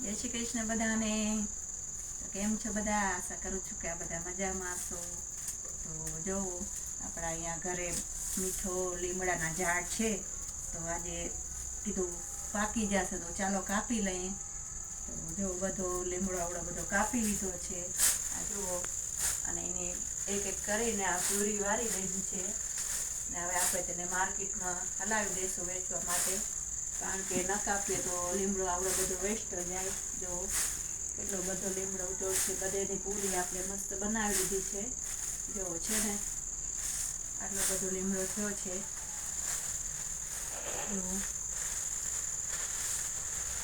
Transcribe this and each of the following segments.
જય શ્રી કૃષ્ણ બધાને. કેમ છો બધા? આશા કરું છું કે આ બધા મજામાં હશો. તો જો આપણા અહીંયા ઘરે મીઠો લીમડાના ઝાડ છે, તો આજે કીધું પાકી જશે તો ચાલો કાપી લઈએ. તો જો બધો લીમડો આવડો બધો કાપી લીધો છે આ જુઓ, અને એને એક એક કરીને આ પૂરી વારી લીધી છે. ને હવે આપણે તેને માર્કેટમાં હલાવી દઈશું વેચવા માટે, કારણ કે ન કાપીએ તો લીમડો આવડો બધો વેસ્ટ જાય. જો કેટલો બધો લીમડો ઉતોડ છે, બધેની પૂરી આપણે મસ્ત બનાવી લીધી છે. જો છે ને આટલો બધો લીમડો થયો છે. જો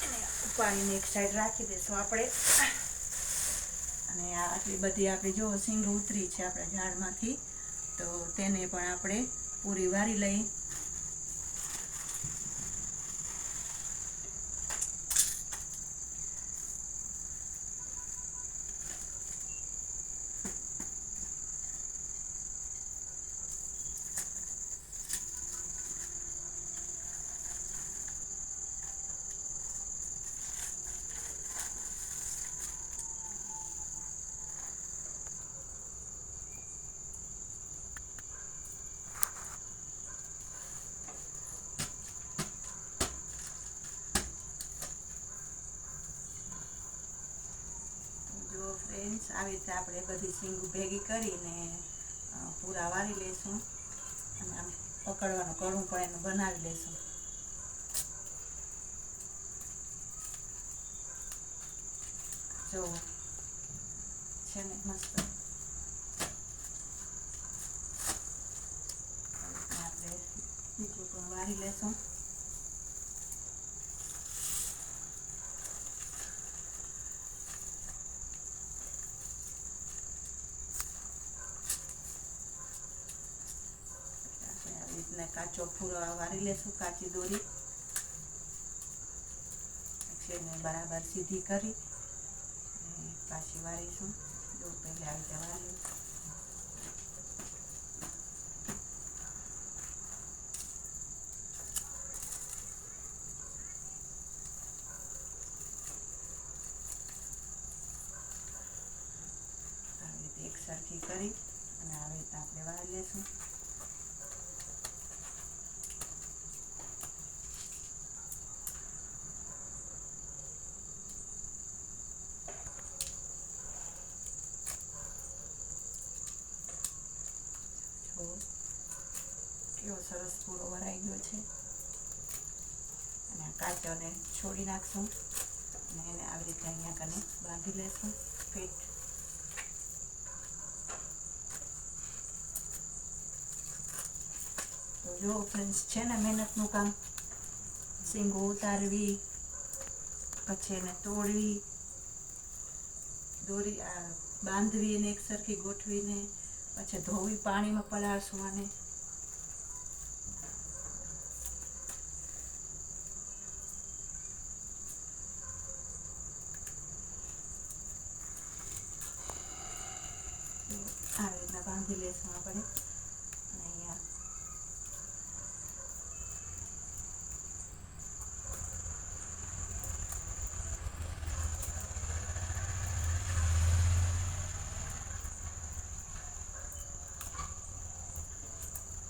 એને ઉપાડીને એક સાઈડ રાખી દઈશું આપણે. અને આટલી બધી આપણી જો સિંગ ઉતરી છે આપણા ઝાડમાંથી, તો તેને પણ આપણે પૂરી વારી લઈ. ફ્રેન્ડ્સ, આવી રીતે આપણે બધી સિંગો ભેગી કરીને પૂરા વારી લઈશું, અને આમ પકડવાનું કડું પણ એનું બનાવી લઈશું. જો છે ને મસ્ત આપણે બીજું પણ વારી લઈશું. કાચો પૂરો વારી લેશું, કાચી દોરી એને બરાબર સીધી કરી પાછી વારીશું. જો પહેલા આવી રીતે વારી આવી રીતે એક સરખી કરી અને આવી રીતે આપણે વારી લેશું. કેવો સરસ પૂરો વરાઈ ગયો છે. અને આ કાચોને છોડી નાખશું અને એને આવી રીતે અહીંયા કને બાંધી લેશું ફીટ. તો જો ફ્રેન્ડ્સ, છે ને મહેનતનું કામ. સિંગો ઉતારવી, પછી એને તોડવી, દોરી બાંધવી, એને એક સરખી ગોઠવીને પછી ધોવી, પાણીમાં પલાળશું આને. આવી રીતના બાંધી લેશું આપણે. અહીંયા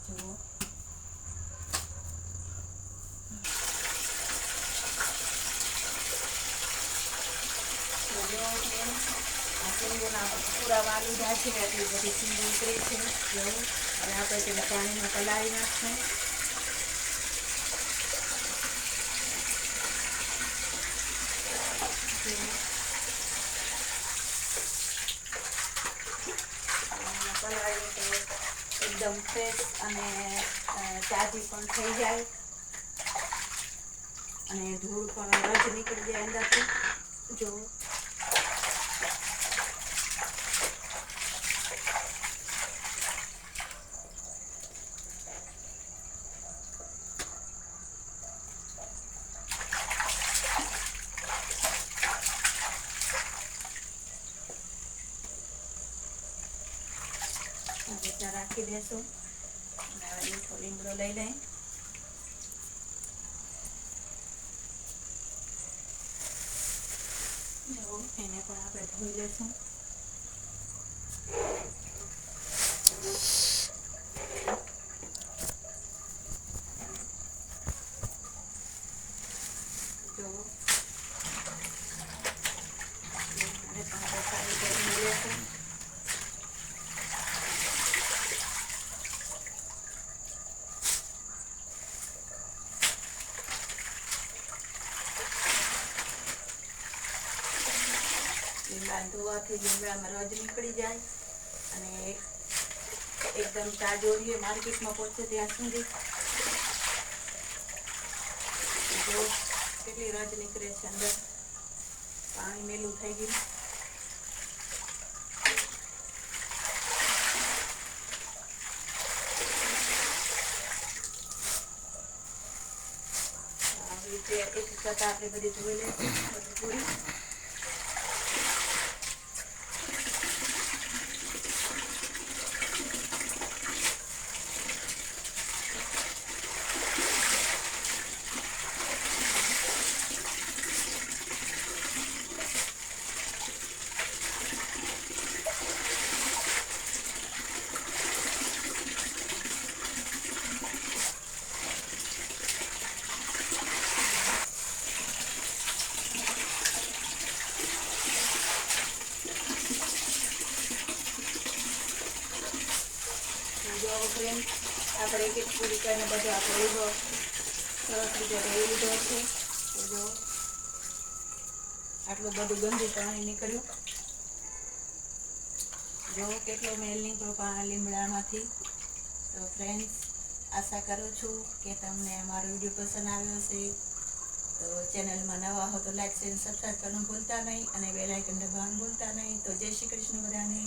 જુઓ, પૂરા વાલી જાય છે, એટલી બધી સિંગ ઉતરી છે. જવું હવે આપણે તેને પાણીમાં પલાળી નાખશું. પલાળી તો એકદમ ફ્રેશ અને તાજી પણ થઈ જાય, અને ધૂળ પણ રજ નીકળી જાય અંદરથી. જો રાખી દેશું. અને હવે મીઠો લીમડો લઈ લઈ. એને પણ આપણે ધોઈ લઈશું. જો અને પણ આપણે સારી રીતે ધોઈ લઈશું. લીમડા ધોવાથી લીમડામાં રજ નીકળી જાય અને એકદમ તાજો રહીએ માર્કેટમાં પહોંચે ત્યાં સુધી. જો કેટલી રજ નીકળે છે, અંદર પાણી મેલું થઈ ગયું. આવી રીતે એક કરતા આપણે બધી ધોઈ લઈશું બધું પૂરી. જો ફ્રેન્ડ આપણે એક એક પૂરી કરીને બધો આપણે લીધો સરસ રીતે ધોઈ લીધો છે. તો જો આટલું બધું ગંદુ પાણી નીકળ્યું. જો કેટલો મેલ નીકળ્યો લીમડામાંથી. તો ફ્રેન્ડ્સ, આશા કરું છું કે તમને અમારો વિડીયો પસંદ આવ્યો હશે. તો ચેનલમાં નવા હો તો લાઈક શેર સબસ્ક્રાઈબ કરવાનું ભૂલતા નહીં અને બેલ આઇકન દબાવવાનું ભૂલતા નહીં. તો જય શ્રી કૃષ્ણ બધાને.